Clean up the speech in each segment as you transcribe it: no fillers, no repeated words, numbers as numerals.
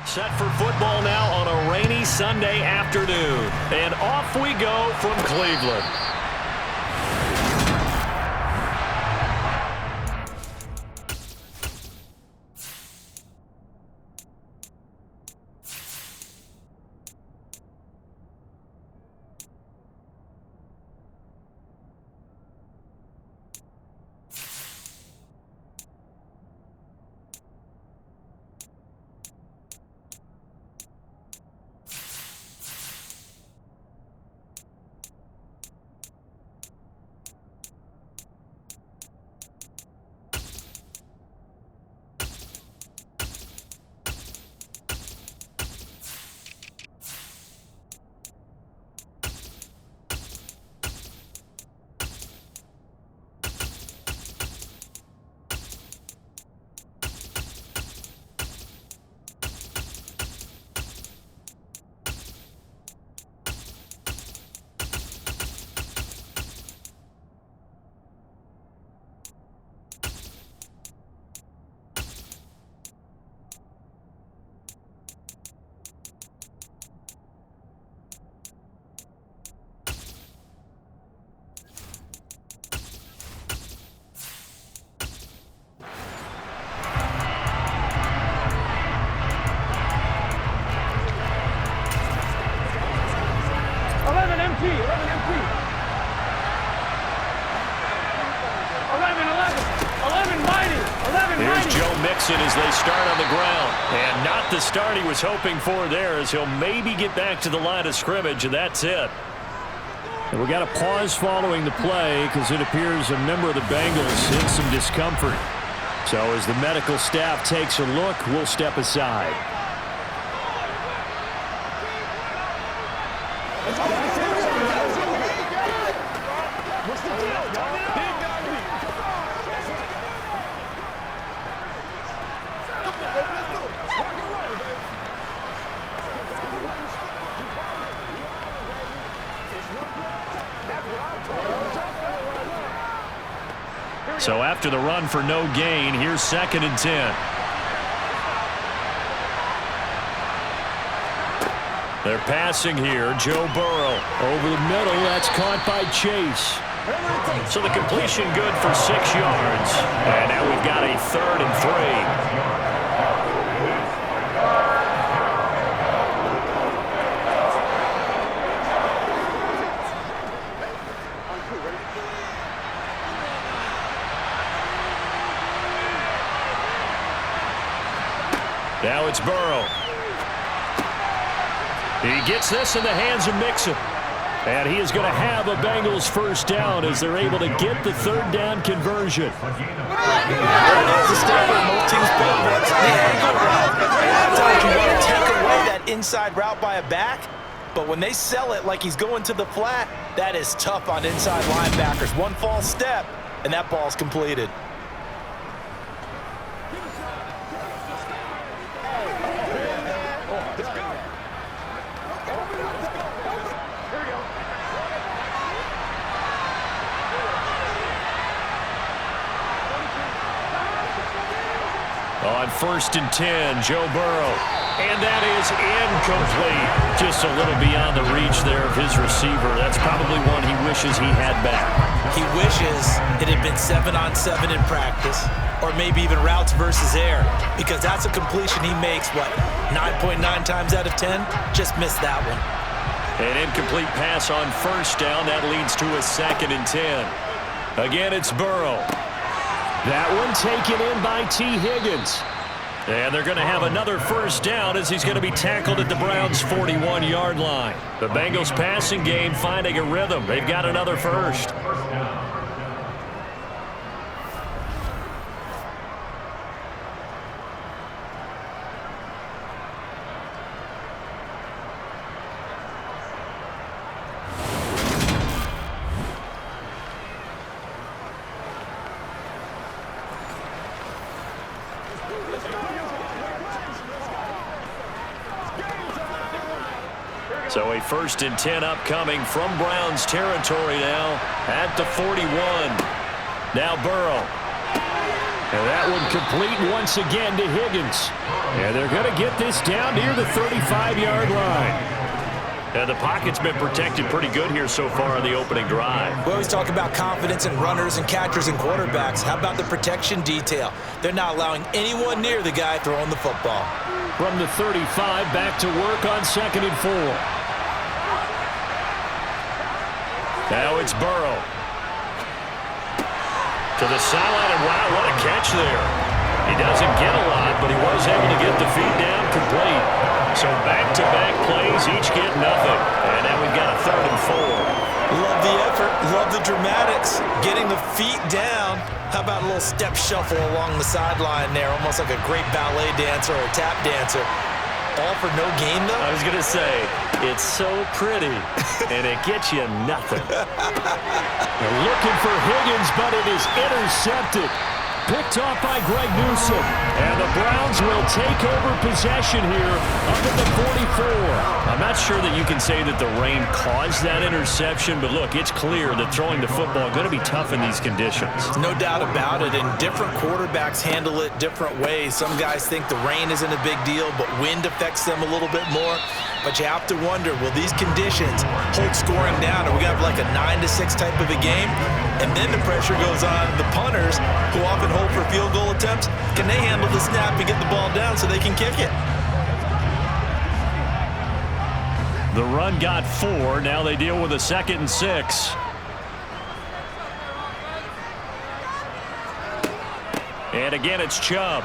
Set for football now on a rainy Sunday afternoon. And off we go from Cleveland. As they start on the ground. And not the start he was hoping for there, as he'll maybe get back to the line of scrimmage, and that's it. And we got a pause following the play because it appears a member of the Bengals in some discomfort. So as the medical staff takes a look, we'll step aside. So after the run for no gain, here's 2nd and 10. They're passing here. Joe Burrow over the middle. That's caught by Chase. So the completion good for 6 yards. And now we've got a 3rd and 3. Now it's Burrow. He gets this in the hands of Mixon. And he is going to have a Bengals first down as they're able to get the 3rd down conversion. There it is, the step of both teams' playbook. The angle route. Sometimes you want to take away that inside route by a back, but when they sell it like he's going to the flat, that is tough on inside linebackers. One false step, and that ball's completed. On 1st and 10, Joe Burrow. And that is incomplete. Just a little beyond the reach there of his receiver. That's probably one he wishes he had back. He wishes it had been 7-on-7 in practice, or maybe even routes versus air, because that's a completion he makes, 9.9 times out of 10? Just missed that one. An incomplete pass on 1st down. That leads to a 2nd and 10. Again, it's Burrow. That one taken in by T. Higgins. And they're going to have another first down as he's going to be tackled at the Browns' 41-yard line. The Bengals passing game finding a rhythm. They've got another first. So a 1st and 10 upcoming from Browns territory now at the 41. Now Burrow. And that one complete once again to Higgins. And they're going to get this down near the 35-yard line. And the pocket's been protected pretty good here so far on the opening drive. We always talk about confidence in runners and catchers and quarterbacks. How about the protection detail? They're not allowing anyone near the guy throwing the football. From the 35, back to work on 2nd and 4. Now it's Burrow. To the sideline, and wow, what a catch there. He doesn't get a lot, but he was able to get the feet down complete. So back-to-back plays, each get nothing. And now we've got a 3rd and 4. Love the effort, love the dramatics. Getting the feet down. How about a little step shuffle along the sideline there, almost like a great ballet dancer or a tap dancer. All for no gain, though? I was going to say, it's so pretty, and it gets you nothing. They're looking for Higgins, but it is intercepted. Picked off by Greg Newsome. And the Browns will take over possession here up at the 44. I'm not sure that you can say that the rain caused that interception, but look, it's clear that throwing the football is going to be tough in these conditions. No doubt about it, and different quarterbacks handle it different ways. Some guys think the rain isn't a big deal, but wind affects them a little bit more. But you have to wonder, will these conditions hold scoring down? Are we going to have like a 9-6 type of a game? And then the pressure goes on the punters, who often hold for field goal attempts. Can they handle the snap and get the ball down so they can kick it? The run got 4. Now they deal with a 2nd and 6. And again, it's Chubb.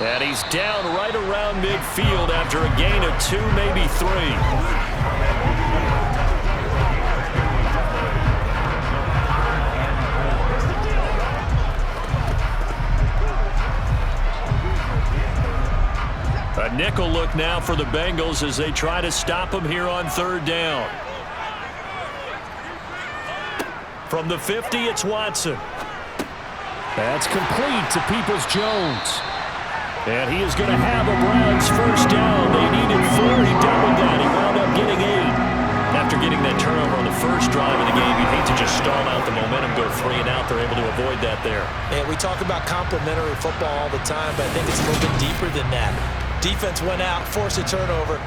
And he's down right around midfield after a gain of 2, maybe 3. A nickel look now for the Bengals as they try to stop him here on 3rd down. From the 50, it's Watson. That's complete to Peoples-Jones. And he is going to have a Browns 1st down. They needed 4. He doubled that. He wound up getting 8. After getting that turnover on the first drive of the game, you'd hate to just stall out the momentum, go 3 and out. They're able to avoid that there. And we talk about complementary football all the time, but I think it's a little bit deeper than that. Defense went out, forced a turnover,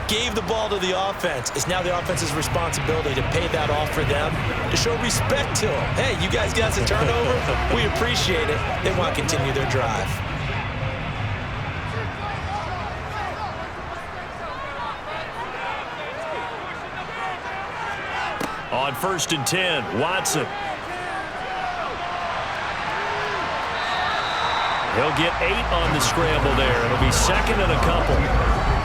gave the ball to the offense. It's now the offense's responsibility to pay that off for them, to show respect to them. Hey, you guys got the turnover. We appreciate it. They want to continue their drive. On 1st and 10, Watson. He'll get 8 on the scramble there. It'll be 2nd and a couple.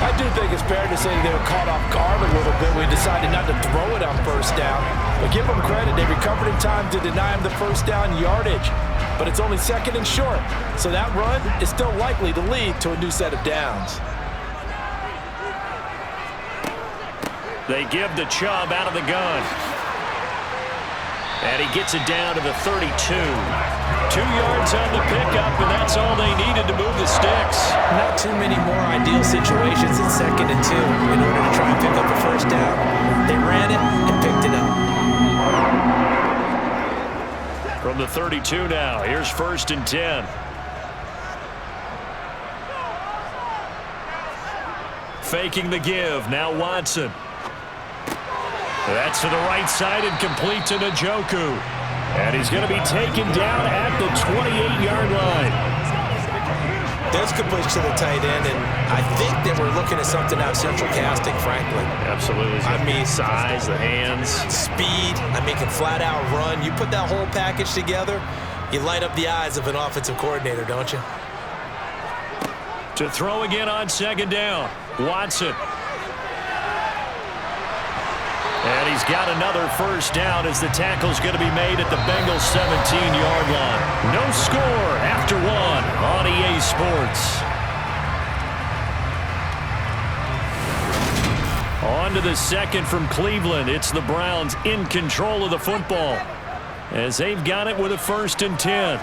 I do think it's fair to say they were caught off guard a little bit. We decided not to throw it on 1st down. But give them credit. They recovered in time to deny him the 1st down yardage. But it's only 2nd and short. So that run is still likely to lead to a new set of downs. They give the Chubb out of the gun. And he gets it down to the 32. 2 yards on the pickup, and that's all they needed to move the sticks. Not too many more ideal situations in 2nd and 2 in order to try and pick up a 1st down. They ran it and picked it up. From the 32 now, here's 1st and 10. Faking the give, now Watson. That's to the right side and complete to Njoku. And he's going to be taken down at the 28-yard line. There's good push to the tight end, and I think that we're looking at something out of central casting, frankly. Absolutely. I mean, size, the hands. Speed. I mean, can flat-out run. You put that whole package together, you light up the eyes of an offensive coordinator, don't you? To throw again on 2nd down, Watson. And he's got another 1st down as the tackle's going to be made at the Bengals 17-yard line. No score after 1 on EA Sports. On to the 2nd from Cleveland. It's the Browns in control of the football as they've got it with a 1st and 10.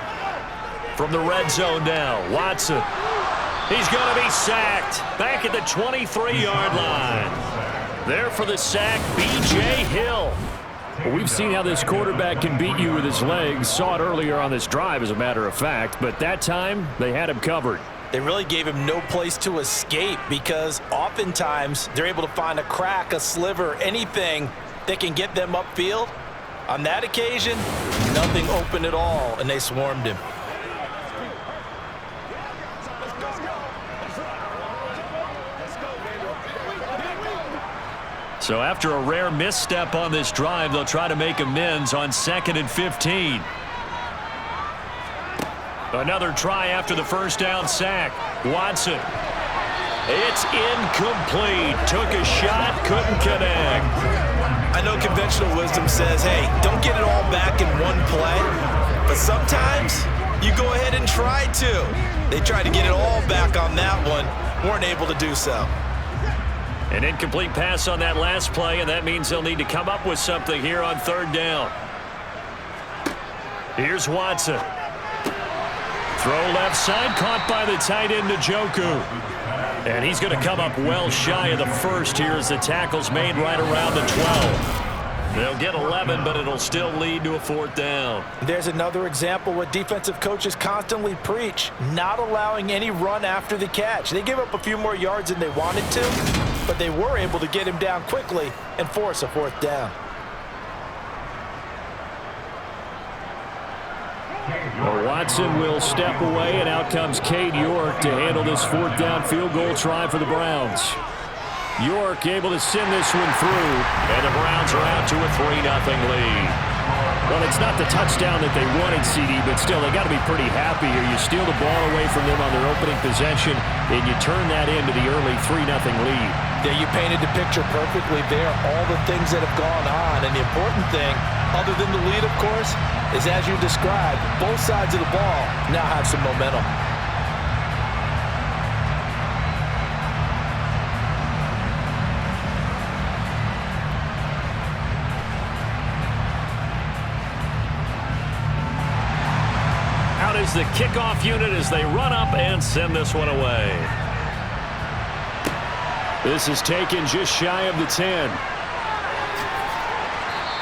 From the red zone now, Watson. He's going to be sacked back at the 23-yard line. There for the sack, B.J. Hill. Well, we've seen how this quarterback can beat you with his legs. Saw it earlier on this drive, as a matter of fact. But that time, they had him covered. They really gave him no place to escape because oftentimes they're able to find a crack, a sliver, anything that can get them upfield. On that occasion, nothing open at all, and they swarmed him. So after a rare misstep on this drive, they'll try to make amends on 2nd and 15. Another try after the first down sack. Watson. It's incomplete. Took a shot, couldn't connect. I know conventional wisdom says, hey, don't get it all back in one play. But sometimes you go ahead and try to. They tried to get it all back on that one. Weren't able to do so. An incomplete pass on that last play, and that means they'll need to come up with something here on 3rd down. Here's Watson. Throw left side, caught by the tight end, Njoku. And he's going to come up well shy of the first here as the tackle's made right around the 12. They'll get 11, but it'll still lead to a 4th down. There's another example what defensive coaches constantly preach, not allowing any run after the catch. They gave up a few more yards than they wanted to, but they were able to get him down quickly and force a 4th down. Well, Watson will step away, and out comes Cade York to handle this 4th down field goal try for the Browns. York able to send this one through, and the Browns are out to a 3-0 lead. Well, it's not the touchdown that they wanted, CD, but still, they got to be pretty happy here. You steal the ball away from them on their opening possession, and you turn that into the early 3-0 lead. Yeah, you painted the picture perfectly there, all the things that have gone on. And the important thing, other than the lead, of course, is as you described, both sides of the ball now have some momentum. Out is the kickoff unit as they run up and send this one away. This is taken just shy of the 10.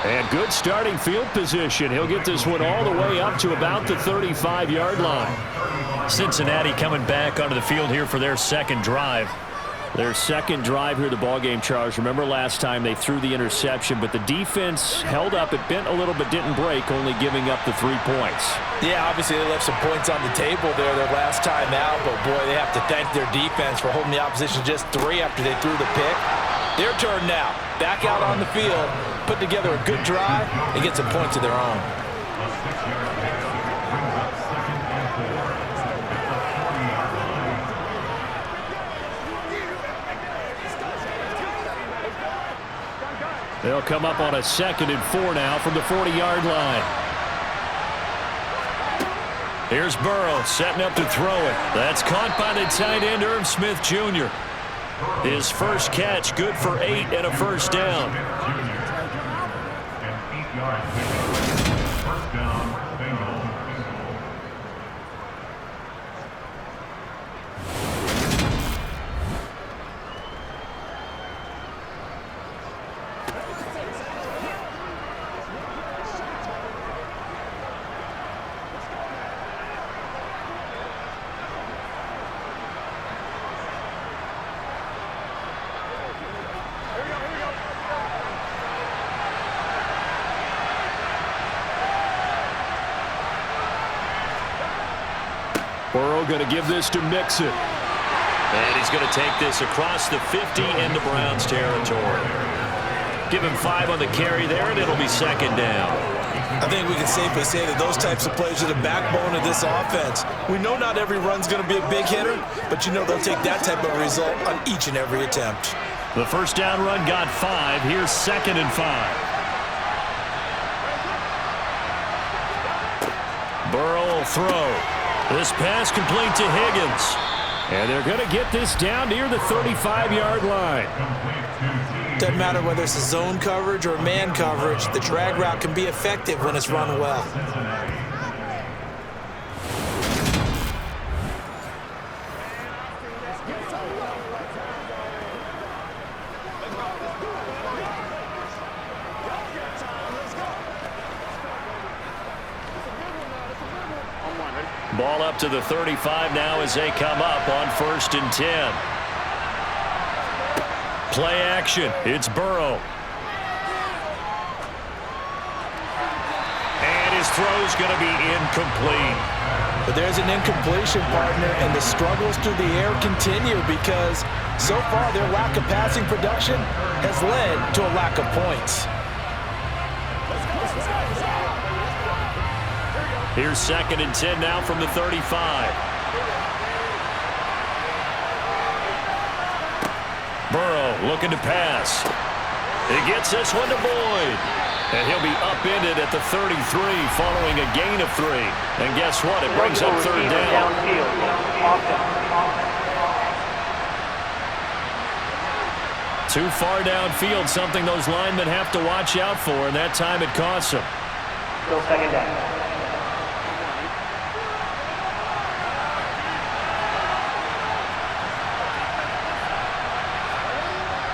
And good starting field position. He'll get this one all the way up to about the 35-yard line. Cincinnati coming back onto the field here for their second drive. Their second drive here, the ballgame, Charles. Remember last time they threw the interception, but the defense held up. It bent a little but didn't break, only giving up the 3 points. Yeah, obviously they left some points on the table there their last time out, but boy, they have to thank their defense for holding the opposition just 3 after they threw the pick. Their turn now. Back out on the field, put together a good drive, and get some points of their own. They'll come up on a 2nd and 4 now from the 40-yard line. Here's Burrow setting up to throw it. That's caught by the tight end, Irv Smith Jr. His first catch, good for 8 and a first down. First down, Bengals. Burrow going to give this to Mixon. And he's going to take this across the 50 into Browns territory. Give him 5 on the carry there, and it'll be 2nd down. I think we can safely say that those types of plays are the backbone of this offense. We know not every run's going to be a big hitter, but you know they'll take that type of result on each and every attempt. The first down run got 5. Here's 2nd and 5. Burrow will throw. This pass complete to Higgins. And they're going to get this down near the 35-yard line. Doesn't matter whether it's a zone coverage or man coverage, the drag route can be effective when it's run well. Ball up to the 35 now as they come up on 1st and 10. Play action. It's Burrow. And his throw's going to be incomplete. But there's an incompletion, partner, and the struggles through the air continue because so far their lack of passing production has led to a lack of points. Here's 2nd and 10 now from the 35. Burrow looking to pass. He gets this one to Boyd. And he'll be upended at the 33 following a gain of 3. And guess what? It brings up 3rd down. Too far downfield, something those linemen have to watch out for, and that time it costs them. Still 2nd down.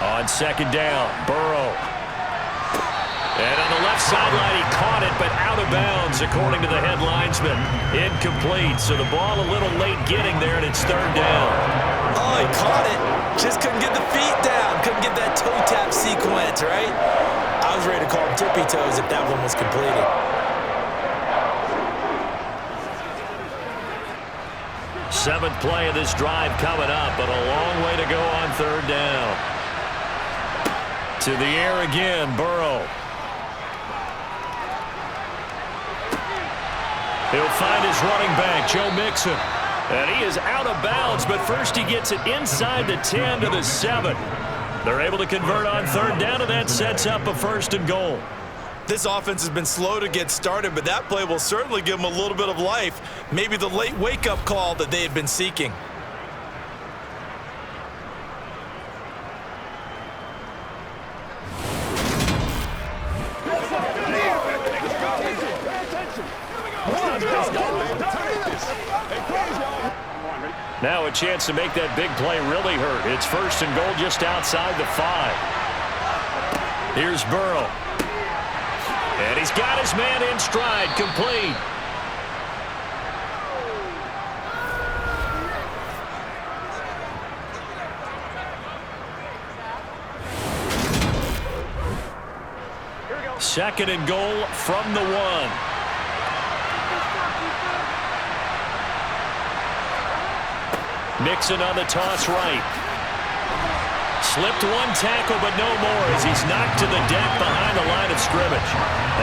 On 2nd down, Burrow. And on the left sideline, he caught it, but out of bounds, according to the head linesman. Incomplete, so the ball a little late getting there, and it's 3rd down. Oh, he caught it. Just couldn't get the feet down. Couldn't get that toe tap sequence, right? I was ready to call him tippy toes if that one was completed. Seventh play of this drive coming up, but a long way to go on 3rd down. To the air again, Burrow. He'll find his running back, Joe Mixon. And he is out of bounds, but first he gets it inside the 10 to the 7. They're able to convert on 3rd down, and that sets up a 1st and goal. This offense has been slow to get started, but that play will certainly give them a little bit of life. Maybe the late wake-up call that they had been seeking. Now a chance to make that big play really hurt. It's 1st and goal just outside the 5. Here's Burrow. And he's got his man in stride, complete. Second and goal from the 1. Mixon on the toss right. Slipped one tackle, but no more as he's knocked to the deck behind the line of scrimmage.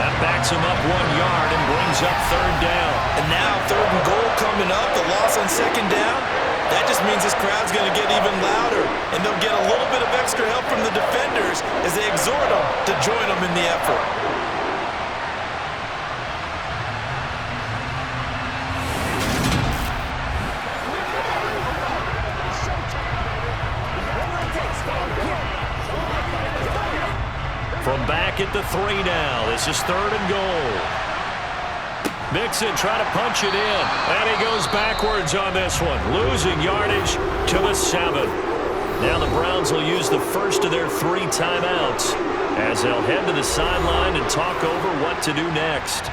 That backs him up 1 yard and brings up 3rd down. And now 3rd and goal coming up, the loss on 2nd down. That just means this crowd's going to get even louder, and they'll get a little bit of extra help from the defenders as they exhort them to join them in the effort. From back at the 3 now. This is 3rd and goal. Mixon trying to punch it in. And he goes backwards on this one. Losing yardage to the 7. Now the Browns will use the first of their 3 timeouts as they'll head to the sideline and talk over what to do next.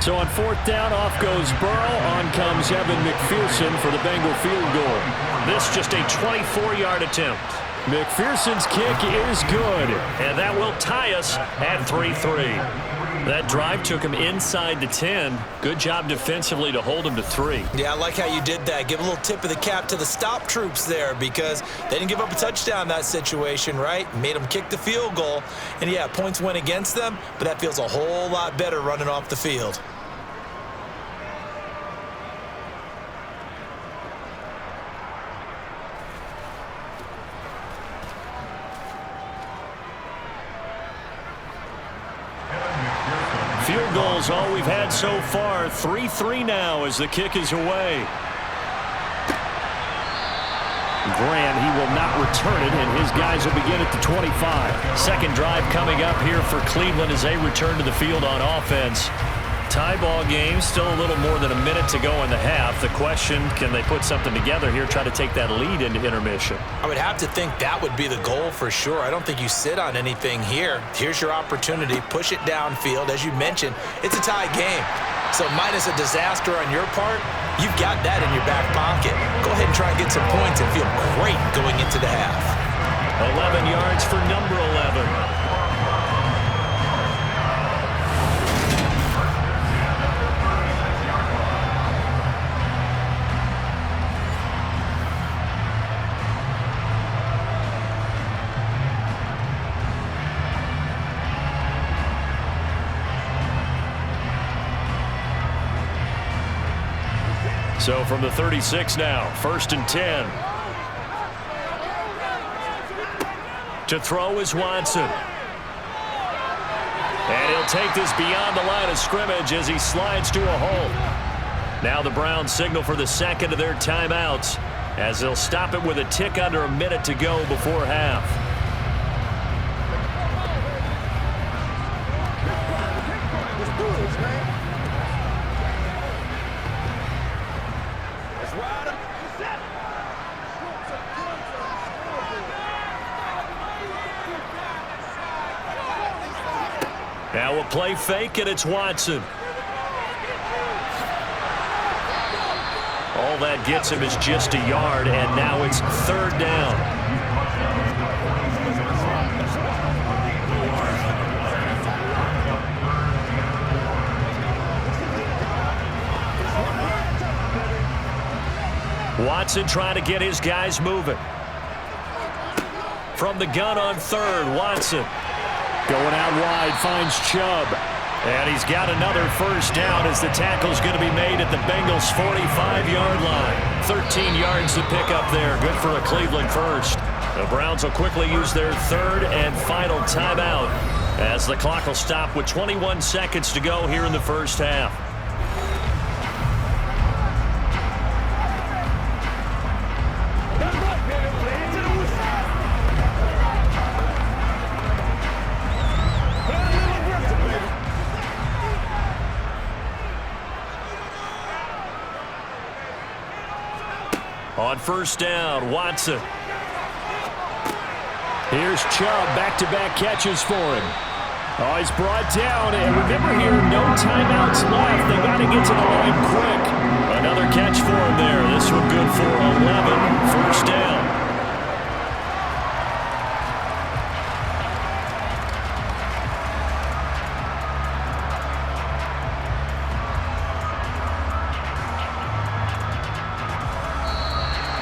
So on 4th down, off goes Burrow. On comes Evan McPherson for the Bengal field goal. This just a 24-yard attempt. McPherson's kick is good, and that will tie us at 3-3. That drive took him inside the 10. Good job defensively to hold him to 3. Yeah, I like how you did that. Give a little tip of the cap to the stop troops there because they didn't give up a touchdown in that situation, right? Made them kick the field goal. And, yeah, points went against them, but that feels a whole lot better running off the field. Field goals all we've had so far. 3-3 now as the kick is away. Grant, he will not return it, and his guys will begin at the 25. Second drive coming up here for Cleveland as they return to the field on offense. Tie ball game, still a little more than a minute to go in the half. The question, can they put something together here, try to take that lead into intermission? I would have to think that would be the goal for sure. I don't think you sit on anything here. Here's your opportunity. Push it downfield. As you mentioned, it's a tie game. So minus a disaster on your part, you've got that in your back pocket. Go ahead and try and get some points and feel great going into the half. 11 yards for number 11. So from the 36 now, 1st and 10. To throw is Watson. And he'll take this beyond the line of scrimmage as he slides to a hole. Now the Browns signal for the second of their timeouts as they'll stop it with a tick under a minute to go before half. Now a play fake, and it's Watson. All that gets him is just a yard, and now it's 3rd down. Watson trying to get his guys moving. From the gun on 3rd, Watson. Going out wide, finds Chubb. And he's got another 1st down as the tackle's going to be made at the Bengals' 45-yard line. 13 yards to pick up there. Good for a Cleveland first. The Browns will quickly use their 3rd and final timeout as the clock will stop with 21 seconds to go here in the first half. On 1st down, Watson. Here's Chubb, back-to-back catches for him. Oh, he's brought down, and remember here, no timeouts left. They got to get to the line quick. Another catch for him there. This one good for 11, 1st down.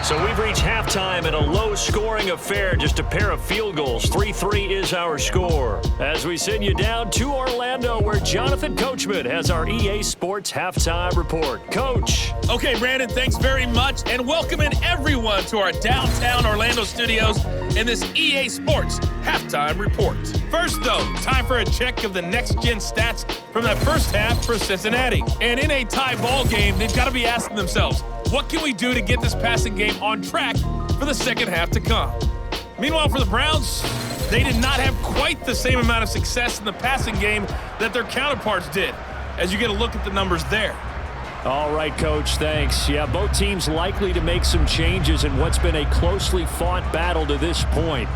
So we've reached halftime in a low-scoring affair, just a pair of field goals. 3-3 is our score. As we send you down to Orlando, where Jonathan Coachman has our EA Sports Halftime Report. Coach. Okay, Brandon, thanks very much, and welcoming everyone to our downtown Orlando studios in this EA Sports Halftime Report. First, though, time for a check of the next-gen stats from that first half for Cincinnati. And in a tie ball game, they've got to be asking themselves, what can we do to get this passing game on track for the second half to come? Meanwhile, for the Browns, they did not have quite the same amount of success in the passing game that their counterparts did, as you get a look at the numbers there. All right, Coach, thanks. Yeah, both teams likely to make some changes in what's been a closely fought battle to this point.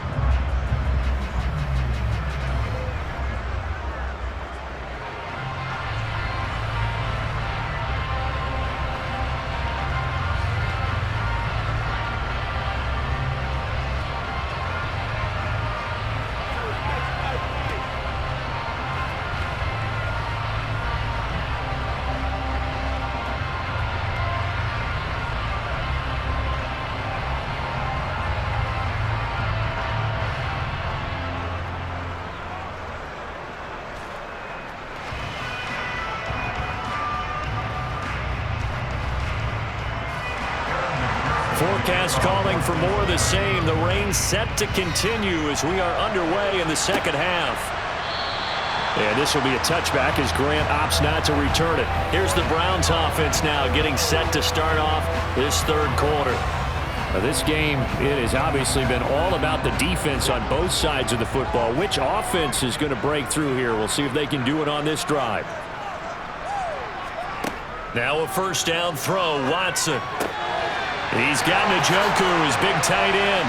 Forecast calling for more of the same. The rain set to continue as we are underway in the second half. And this will be a touchback as Grant opts not to return it. Here's the Browns offense now getting set to start off this 3rd quarter. Now this game, it has obviously been all about the defense on both sides of the football. Which offense is going to break through here? We'll see if they can do it on this drive. Now a first down throw, Watson. He's got Njoku, his big tight end.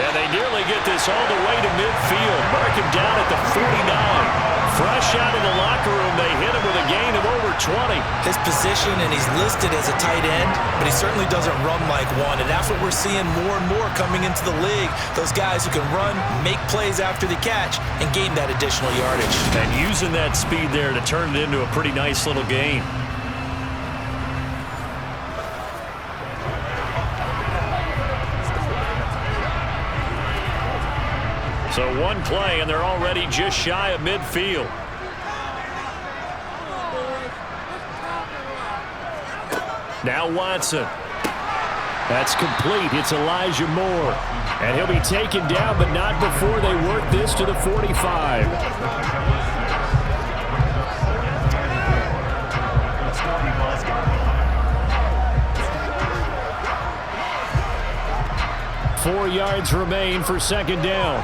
And they nearly get this all the way to midfield. Mark him down at the 49. Fresh out of the locker room, they hit him with a gain of over 20. His position, and he's listed as a tight end, but he certainly doesn't run like one. And that's what we're seeing more and more coming into the league. Those guys who can run, make plays after the catch, and gain that additional yardage. And using that speed there to turn it into a pretty nice little gain. So one play, and they're already just shy of midfield. Now Watson. That's complete. It's Elijah Moore. And he'll be taken down, but not before they work this to the 45. Four yards remain for second down.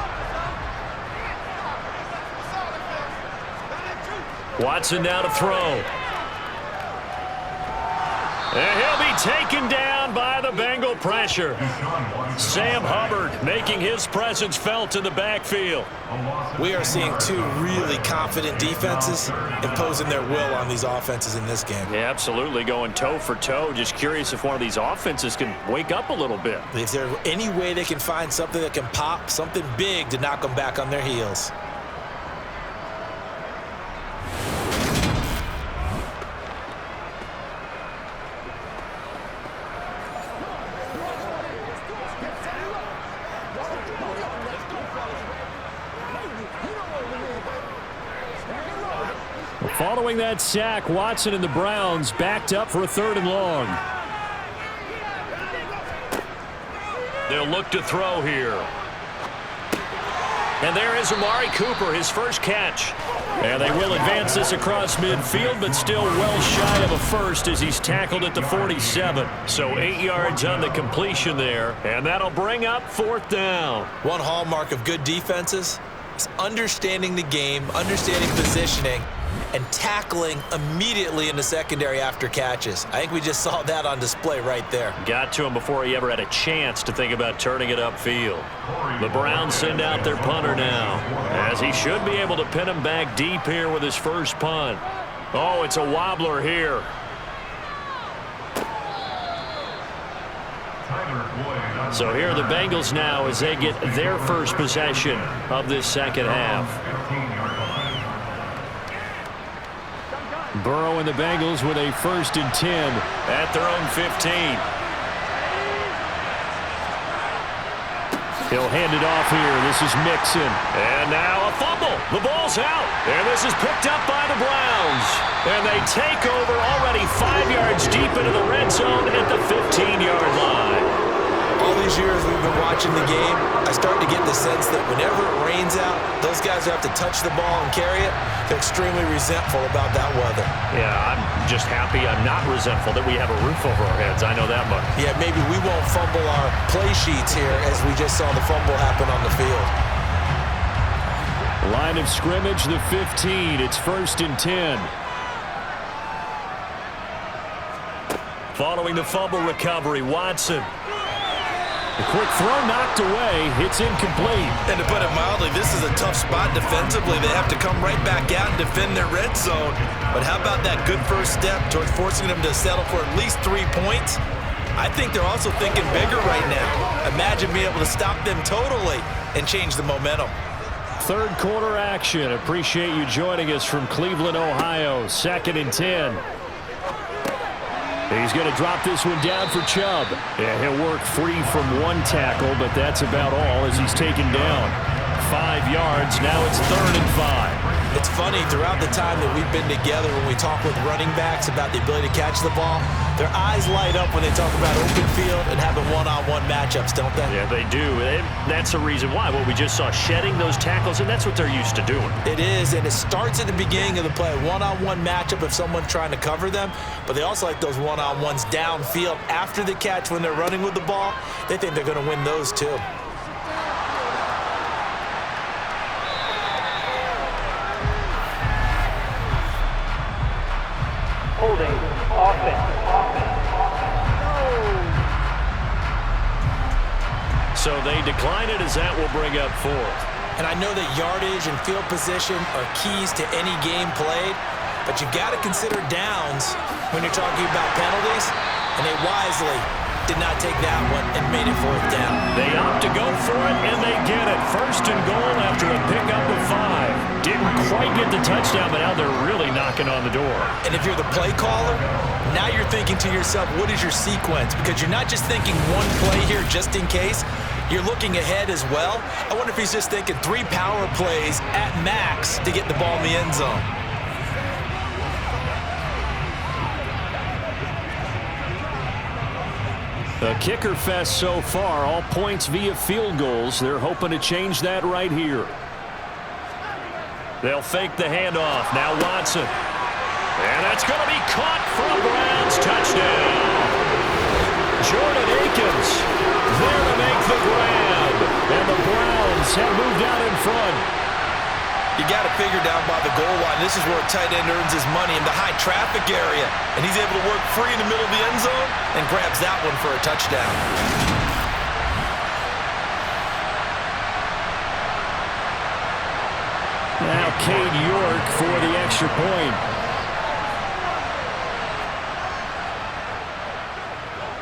Watson now to throw. And he'll be taken down by the Bengal pressure. Sam Hubbard making his presence felt in the backfield. We are seeing two really confident defenses imposing their will on these offenses in this game. Yeah, absolutely, going toe for toe. Just curious if one of these offenses can wake up a little bit. If there's any way they can find something that can pop, something big to knock them back on their heels. Following that sack, Watson and the Browns backed up for a 3rd and long. They'll look to throw here. And there is Amari Cooper, his first catch. And they will advance this across midfield, but still well shy of a first as he's tackled at the 47. So 8 yards on the completion there, and that'll bring up 4th down. One hallmark of good defenses is understanding the game, understanding positioning, and tackling immediately in the secondary after catches. I think we just saw that on display right there. Got to him before he ever had a chance to think about turning it upfield. The Browns send out their punter now, as he should be able to pin him back deep here with his first punt. Oh, it's a wobbler here. So here are the Bengals now as they get their first possession of this second half. Burrow and the Bengals with a 1st and 10 at their own 15. He'll hand it off here. This is Mixon. And now a fumble. The ball's out. And this is picked up by the Browns. And they take over already 5 yards deep into the red zone at the 15-yard line. All these years we've been watching the game, I start to get the sense that whenever it rains out, those guys who have to touch the ball and carry it, they're extremely resentful about that weather. Yeah, I'm just happy I'm not resentful that we have a roof over our heads. I know that much. Yeah, maybe we won't fumble our play sheets here as we just saw the fumble happen on the field. Line of scrimmage, the 15. It's 1st and 10. Following the fumble recovery, Watson. The quick throw knocked away. It's incomplete. And to put it mildly, this is a tough spot defensively. They have to come right back out and defend their red zone. But how about that good first step towards forcing them to settle for at least 3 points? I think they're also thinking bigger right now. Imagine being able to stop them totally and change the momentum. 3rd quarter action. Appreciate you joining us from Cleveland, Ohio. 2nd and 10. He's going to drop this one down for Chubb. Yeah, he'll work free from one tackle, but that's about all as he's taken down. 5 yards. Now it's 3rd and 5. It's funny, throughout the time that we've been together, when we talk with running backs about the ability to catch the ball, their eyes light up when they talk about open field and having one-on-one matchups, don't they? Yeah, they do. And that's the reason why. What we just saw, shedding those tackles, and that's what they're used to doing. It is, and it starts at the beginning of the play. One-on-one matchup if someone's trying to cover them, but they also like those one-on-ones downfield after the catch when they're running with the ball. They think they're going to win those too. Holding Offense. So they decline it, as that will bring up fourth. And I know that yardage and field position are keys to any game played, but you've got to consider downs when you're talking about penalties, and they wisely did not take that one and made it fourth down. They opt to go for it, and they get it. First and goal after a pickup of 5. Didn't quite get the touchdown, but now they're really knocking on the door. And if you're the play caller, now you're thinking to yourself, what is your sequence? Because you're not just thinking one play here just in case. You're looking ahead as well. I wonder if he's just thinking 3 power plays at max to get the ball in the end zone. A kicker fest so far, all points via field goals. They're hoping to change that right here. They'll fake the handoff. Now Watson. And that's going to be caught for a Browns touchdown. Jordan Akins there to make the grab. And the Browns have moved out in front. You got to figure down by the goal line. This is where a tight end earns his money, in the high traffic area. And he's able to work free in the middle of the end zone and grabs that one for a touchdown. Now Cade York for the extra point.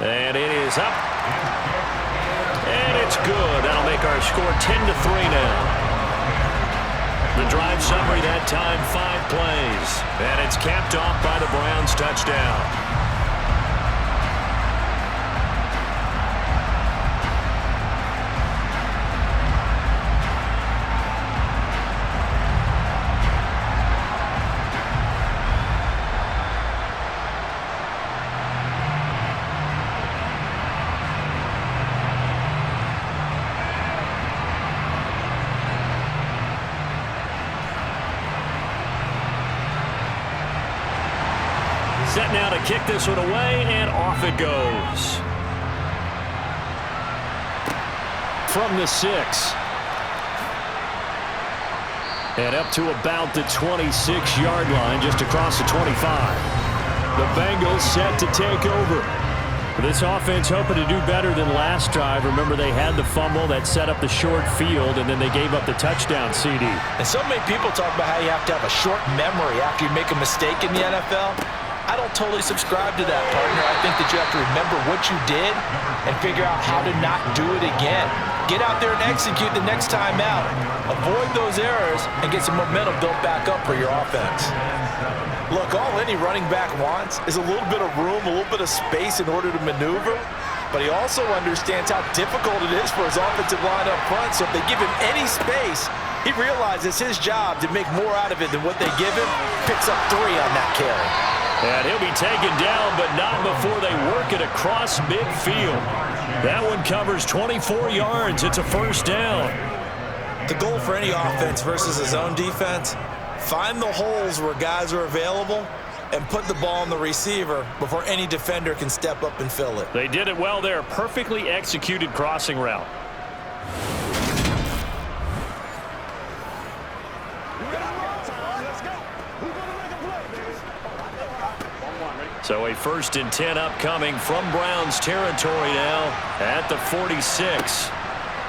And it is up. And it's good. That'll make our score 10-3 now. The drive summary that time, 5 plays. And it's capped off by the Browns touchdown. Set now to kick this one away, and off it goes. From the 6. And up to about the 26-yard line, just across the 25. The Bengals set to take over. This offense hoping to do better than last drive. Remember, they had the fumble that set up the short field, and then they gave up the touchdown CD. And so many people talk about how you have to have a short memory after you make a mistake in the NFL. I don't totally subscribe to that, partner. I think that you have to remember what you did and figure out how to not do it again. Get out there and execute the next time out. Avoid those errors and get some momentum built back up for your offense. Look, all any running back wants is a little bit of room, a little bit of space in order to maneuver, but he also understands how difficult it is for his offensive line up front, so if they give him any space, he realizes his job to make more out of it than what they give him, picks up 3 on that carry. And he'll be taken down, but not before they work it across midfield. That one covers 24 yards. It's a first down. The goal for any offense versus his own defense, find the holes where guys are available and put the ball on the receiver before any defender can step up and fill it. They did it well there. Perfectly executed crossing route. So a 1st and 10 upcoming from Browns territory now at the 46.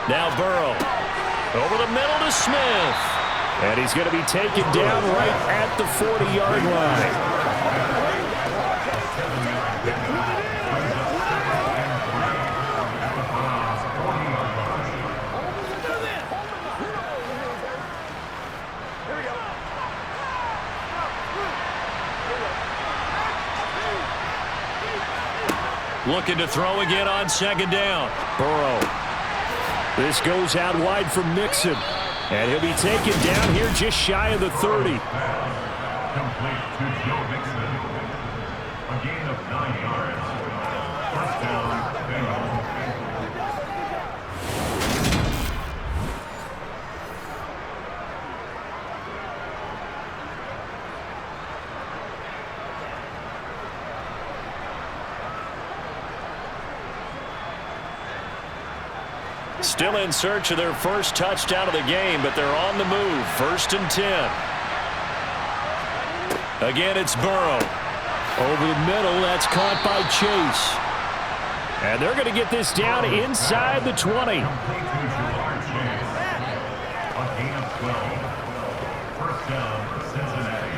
Now Burrow over the middle to Smith. And he's going to be taken down right at the 40-yard line. Looking to throw again on 2nd down. Burrow. This goes out wide for Mixon. And he'll be taken down here just shy of the 30. Complete to Joe Mixon. A gain of 9 yards. First down, Bengals. Still in search of their first touchdown of the game, but they're on the move. 1st and 10. Again, it's Burrow. Over the middle, that's caught by Chase. And they're going to get this down inside the 20. Complete to Jamar Chase. A gain of 12. First down, Cincinnati.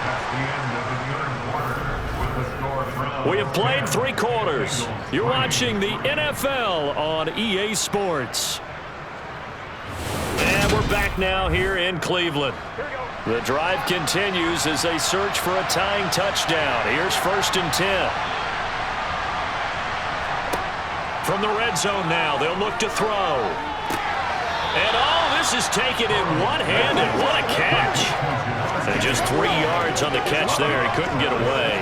That's the end of the third quarter with the score from... We have played 3 quarters. You're watching the NFL on EA Sports. And we're back now here in Cleveland. The drive continues as they search for a tying touchdown. Here's 1st and 10. From the red zone now, they'll look to throw. And this is taken in one-handed. What a catch. And just 3 yards on the catch there. He couldn't get away.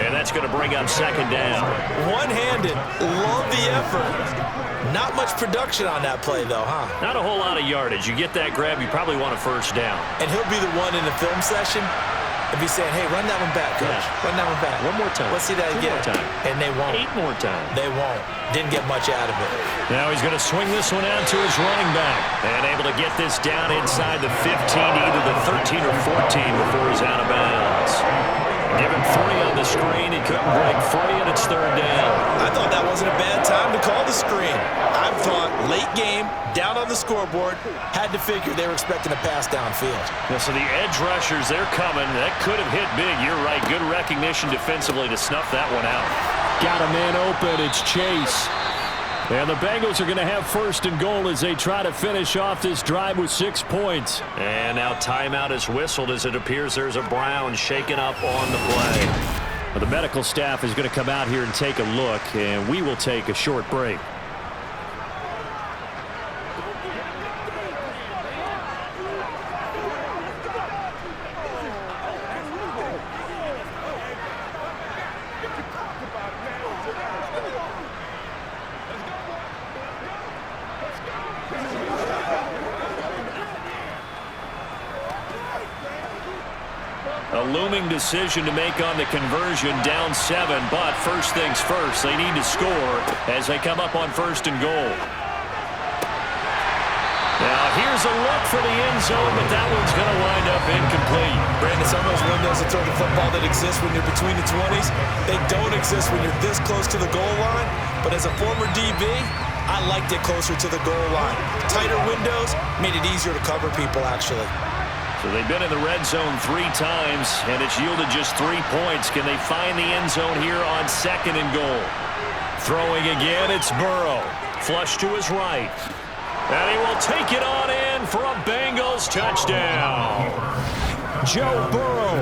And that's going to bring up 2nd down. One-handed. Love the effort. Not much production on that play, though, huh? Not a whole lot of yardage. You get that grab, you probably want a 1st down. And he'll be the one in the film session and be saying, hey, run that one back, coach. Yeah. Run that one back. One more time. Let's see that 2 again. more time. And they won't. 8 more times. They won't. Didn't get much out of it. Now he's going to swing this one out to his running back. And able to get this down inside the 15, either the 13 or 14 before he's out of bounds. Give him 3 on the screen. He couldn't break free, and it's 3rd down. I thought that wasn't a bad time to call the screen. I thought late game, down on the scoreboard, had to figure they were expecting a pass downfield. Yeah, so the edge rushers, they're coming. That could have hit big. You're right. Good recognition defensively to snuff that one out. Got a man open. It's Chase. And the Bengals are going to have 1st and goal as they try to finish off this drive with 6 points. And now timeout is whistled as it appears there's a Brown shaken up on the play. Well, the medical staff is going to come out here and take a look, and we will take a short break. A looming decision to make on the conversion, down 7, but first things first, they need to score as they come up on 1st and goal. Now here's a look for the end zone, but that one's going to wind up incomplete. Brandon, some of those windows to throw the football that exist when you're between the 20s, they don't exist when you're this close to the goal line. But as a former DB, I liked it closer to the goal line. Tighter windows made it easier to cover people, actually. So they've been in the red zone 3 times, and it's yielded just 3 points. Can they find the end zone here on 2nd and goal? Throwing again, it's Burrow. Flush to his right. And he will take it on in for a Bengals touchdown. Joe Burrow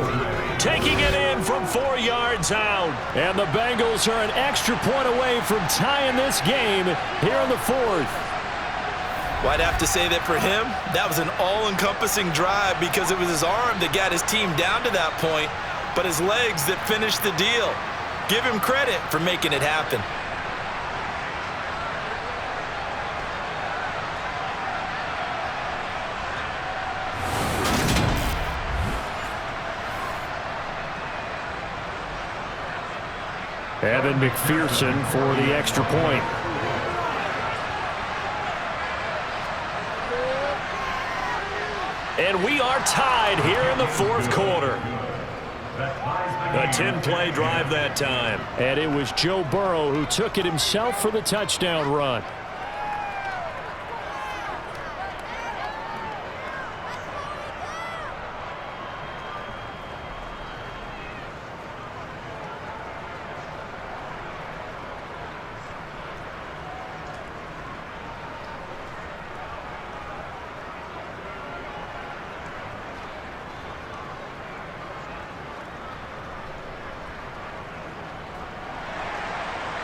taking it in from 4 yards out. And the Bengals are an extra point away from tying this game here in the 4th. Well, I'd have to say that for him, that was an all-encompassing drive because it was his arm that got his team down to that point, but his legs that finished the deal. Give him credit for making it happen. Evan McPherson for the extra point. And we are tied here in the 4th quarter. A 10-play drive that time. And it was Joe Burrow who took it himself for the touchdown run.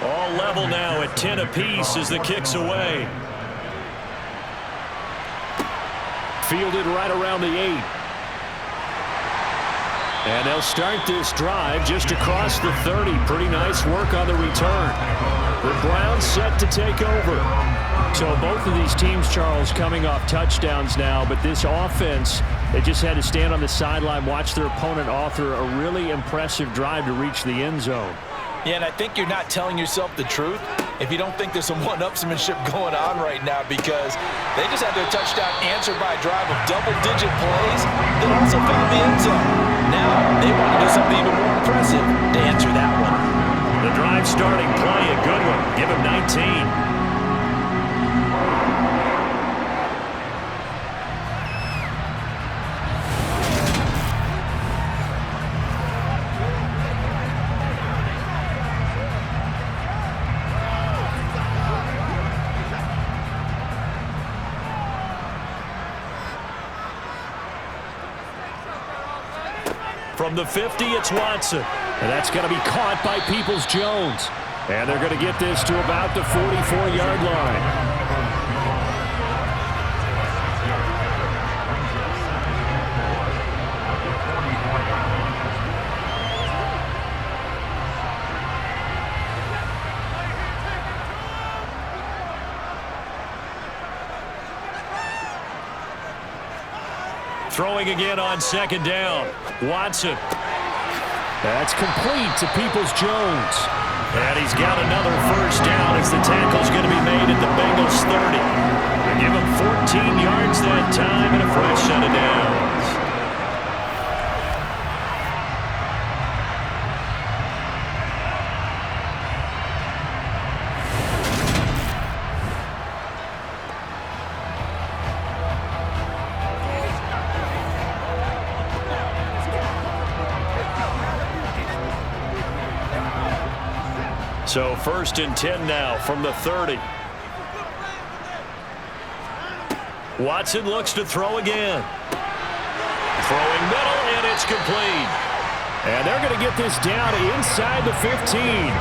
All level now at 10 apiece as the kick's away. Fielded right around the 8. And they'll start this drive just across the 30. Pretty nice work on the return. The Browns set to take over. So both of these teams, Charles, coming off touchdowns now, but this offense, they just had to stand on the sideline, watch their opponent author a really impressive drive to reach the end zone. Yeah, and I think you're not telling yourself the truth if you don't think there's some one-upsmanship going on right now, because they just had their touchdown answered by a drive of double-digit plays that also found the end zone. Now they want to do something even more impressive to answer that one. The drive starting play, a good one. Give him 19. From the 50, it's Watson. And that's going to be caught by Peoples-Jones. And they're going to get this to about the 44-yard line. Throwing again on second down. Watson. That's complete to Peoples-Jones. And he's got another first down as the tackle's going to be made at the Bengals 30. They give him 14 yards that time and a fresh set of downs. So 1st and 10 now from the 30. Watson looks to throw again. Throwing middle, and it's complete. And they're going to get this down inside the 15.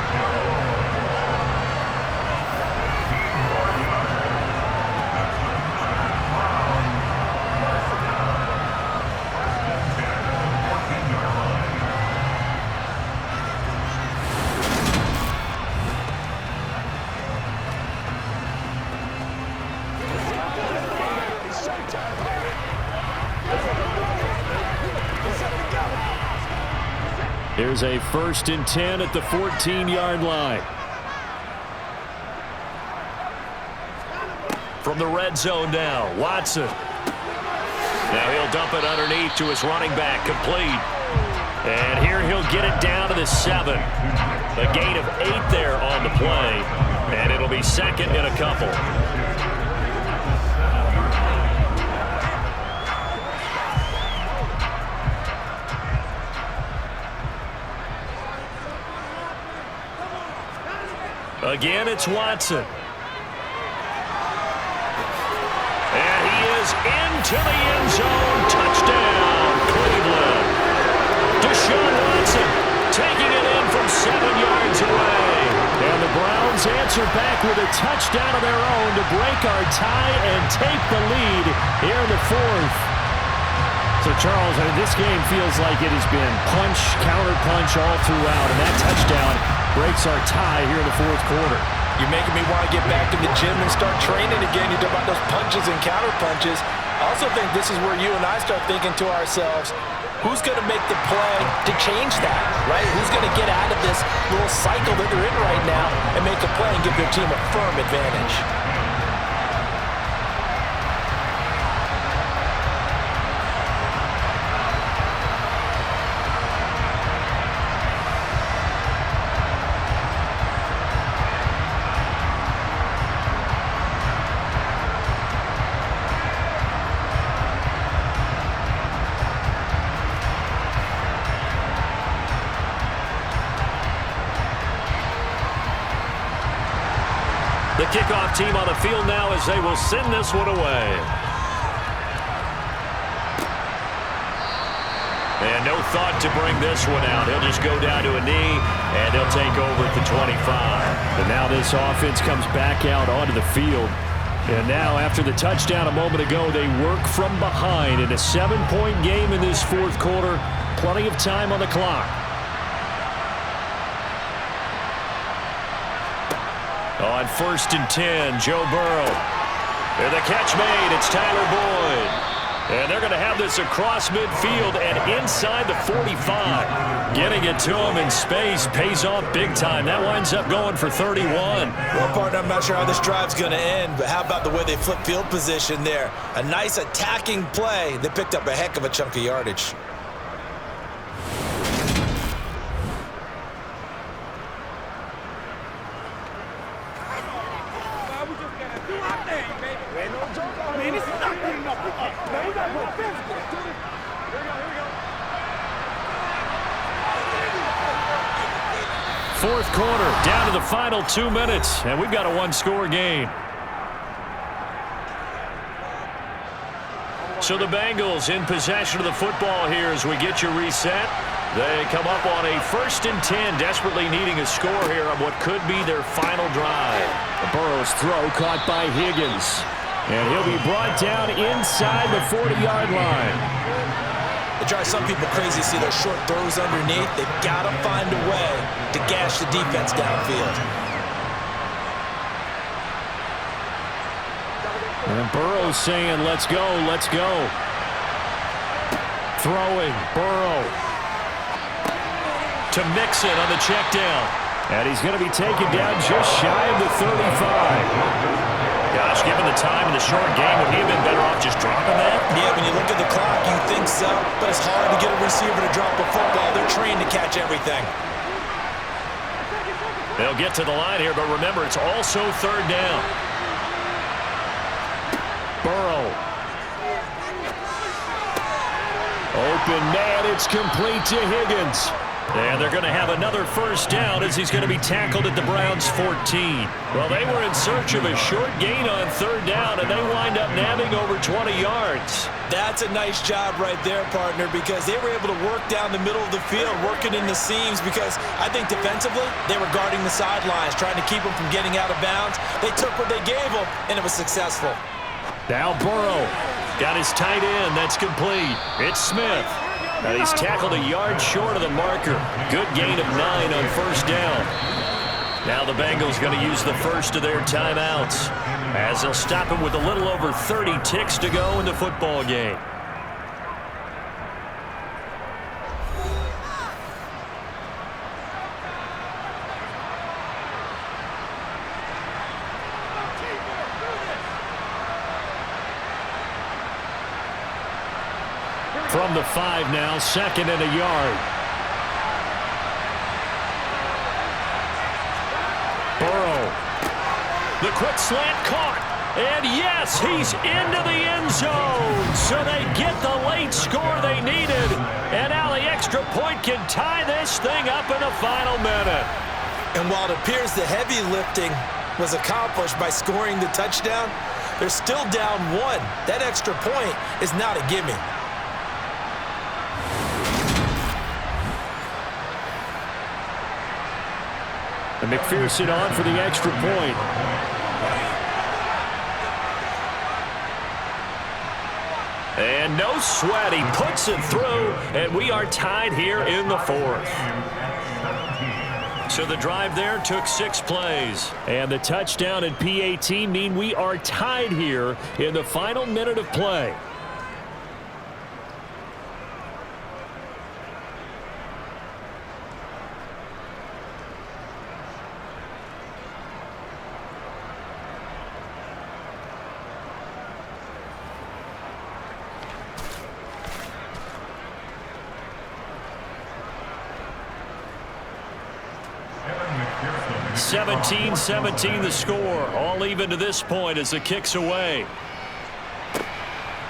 Here's a 1st and 10 at the 14-yard line. From the red zone now, Watson. Now he'll dump it underneath to his running back, complete. And here he'll get it down to the 7. A gain of 8 there on the play. And it'll be 2nd and a couple. Again, it's Watson. And he is into the end zone. Touchdown, Cleveland. Deshaun Watson taking it in from 7 yards away. And the Browns answer back with a touchdown of their own to break our tie and take the lead here in the 4th. So, Charles, this game feels like it has been punch, counter-punch all throughout, and that touchdown breaks our tie here in the 4th quarter. You're making me want to get back in the gym and start training again. You talk about those punches and counter-punches. I also think this is where you and I start thinking to ourselves, who's going to make the play to change that, right? Who's going to get out of this little cycle that they're in right now and make a play and give their team a firm advantage? The kickoff team on the field now as they will send this one away. And no thought to bring this one out. He'll just go down to a knee, and he'll take over at the 25. And now this offense comes back out onto the field. And now, after the touchdown a moment ago, they work from behind in a 7-point game in this 4th quarter. Plenty of time on the clock. On 1st and 10, Joe Burrow. And the catch made. It's Tyler Boyd. And they're going to have this across midfield and inside the 45. Getting it to him in space pays off big time. That winds up going for 31. Well, partner, I'm not sure how this drive's going to end, but how about the way they flip field position there? A nice attacking play. They picked up a heck of a chunk of yardage. Fourth quarter, down to the final 2 minutes, and we've got a one-score game. So the Bengals in possession of the football here as we get you reset. They come up on a 1st and 10, desperately needing a score here on what could be their final drive. Burrow's throw caught by Higgins, and he'll be brought down inside the 40-yard line. It drives some people crazy to see those short throws underneath. They've got to find a way to gash the defense downfield. And Burrow's saying, let's go, let's go. Throwing, Burrow. To Mixon on the check down. And he's going to be taken down just shy of the 35. Gosh, given the time in the short game, would he have been better off just dropping that? Yeah, when you look at the clock, you think so. But it's hard to get a receiver to drop a football. They're trained to catch everything. They'll get to the line here, but remember, it's also 3rd down. Burrow. Open man, it's complete to Higgins. And they're going to have another 1st down as he's going to be tackled at the Browns' 14. Well, they were in search of a short gain on 3rd down, and they wind up nabbing over 20 yards. That's a nice job right there, partner, because they were able to work down the middle of the field, working in the seams, because I think defensively, they were guarding the sidelines, trying to keep them from getting out of bounds. They took what they gave them, and it was successful. Now Burrow got his tight end. That's complete. It's Smith. And he's tackled a yard short of the marker. Good gain of 9 on 1st down. Now the Bengals going to use the first of their timeouts as they'll stop him with a little over 30 ticks to go in the football game. From the 5 now, 2nd and a yard. Burrow. The quick slant caught. And yes, he's into the end zone. So they get the late score they needed. And now the extra point can tie this thing up in the final minute. And while it appears the heavy lifting was accomplished by scoring the touchdown, they're still down 1. That extra point is not a gimme. And McPherson on for the extra point. And no sweat. He puts it through, and we are tied here in the 4th. So the drive there took 6 plays. And the touchdown and PAT mean we are tied here in the final minute of play. McPherson. 17-17 the score. All even to this point as the kick's away.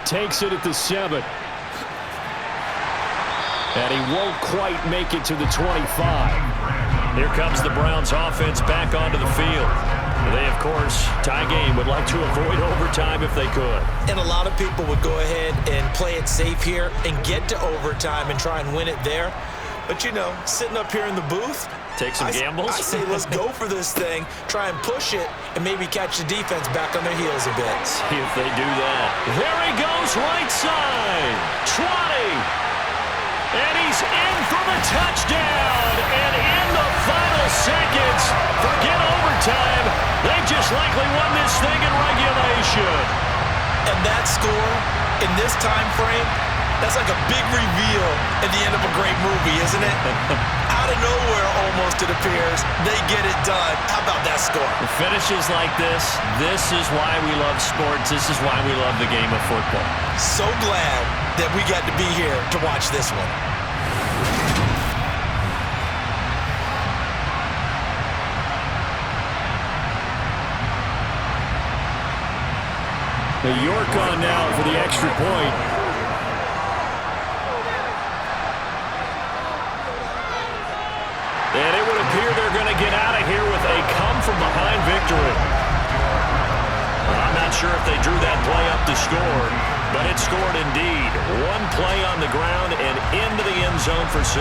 Takes it at the 7. And he won't quite make it to the 25. Here comes the Browns offense back onto the field. They, of course, tie game, would like to avoid overtime if they could. And a lot of people would go ahead and play it safe here and get to overtime and try and win it there. But, you know, sitting up here in the booth, take some gambles. I say let's go for this thing, try and push it, and maybe catch the defense back on their heels a bit. See if they do that. There he goes, right side. 20. And he's in for the touchdown. And in the final seconds, forget overtime. They just likely won this thing in regulation. And that score In this time frame, that's like a big reveal at the end of a great movie, isn't it? Out of nowhere, almost, it appears, they get it done. How about that score? The finishes like this is why we love sports. This is why we love the game of football. So glad that we got to be here to watch this one. The York on now for the extra point. And it would appear they're going to get out of here with a come-from-behind victory. I'm not sure if they drew that play up to score, but it scored indeed. One play on the ground and into the end zone for 6.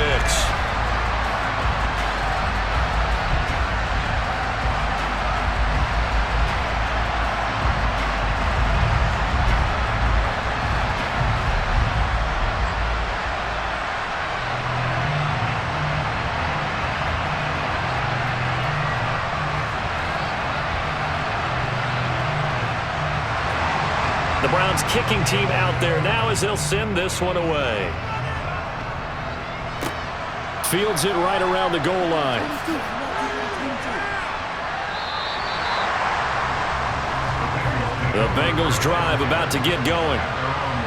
The Browns kicking team out there now as they'll send this one away. Fields it right around the goal line. The Bengals drive about to get going.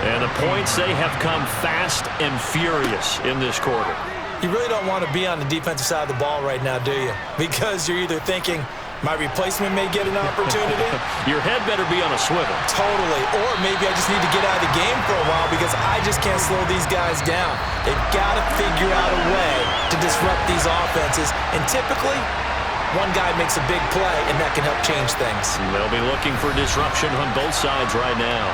And the points, they have come fast and furious in this quarter. You really don't want to be on the defensive side of the ball right now, do you? Because you're either thinking, my replacement may get an opportunity. Your head better be on a swivel. Totally. Or maybe I just need to get out of the game for a while because I just can't slow these guys down. They've got to figure out a way to disrupt these offenses. And typically, one guy makes a big play, and that can help change things. They'll be looking for disruption on both sides right now.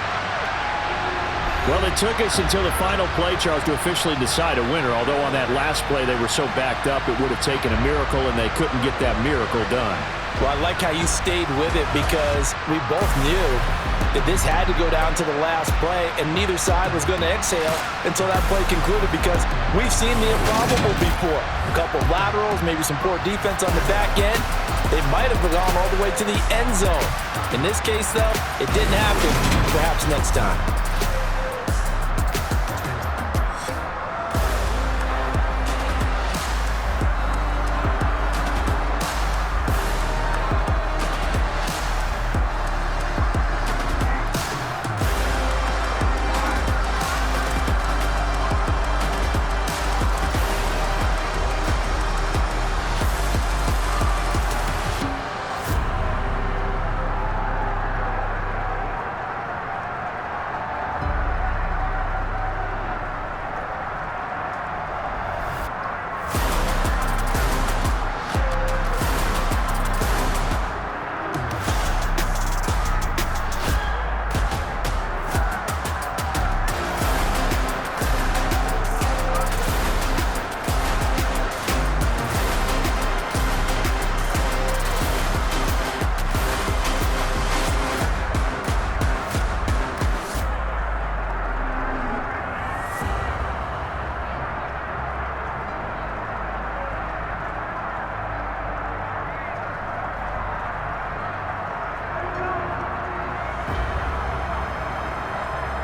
Well, it took us until the final play, Charles, to officially decide a winner. Although on that last play they were so backed up, it would have taken a miracle, and they couldn't get that miracle done. Well, I like how you stayed with it because we both knew that this had to go down to the last play, and neither side was going to exhale until that play concluded because we've seen the improbable before. A couple laterals, maybe some poor defense on the back end. They might have gone all the way to the end zone. In this case, though, it didn't happen. Perhaps next time.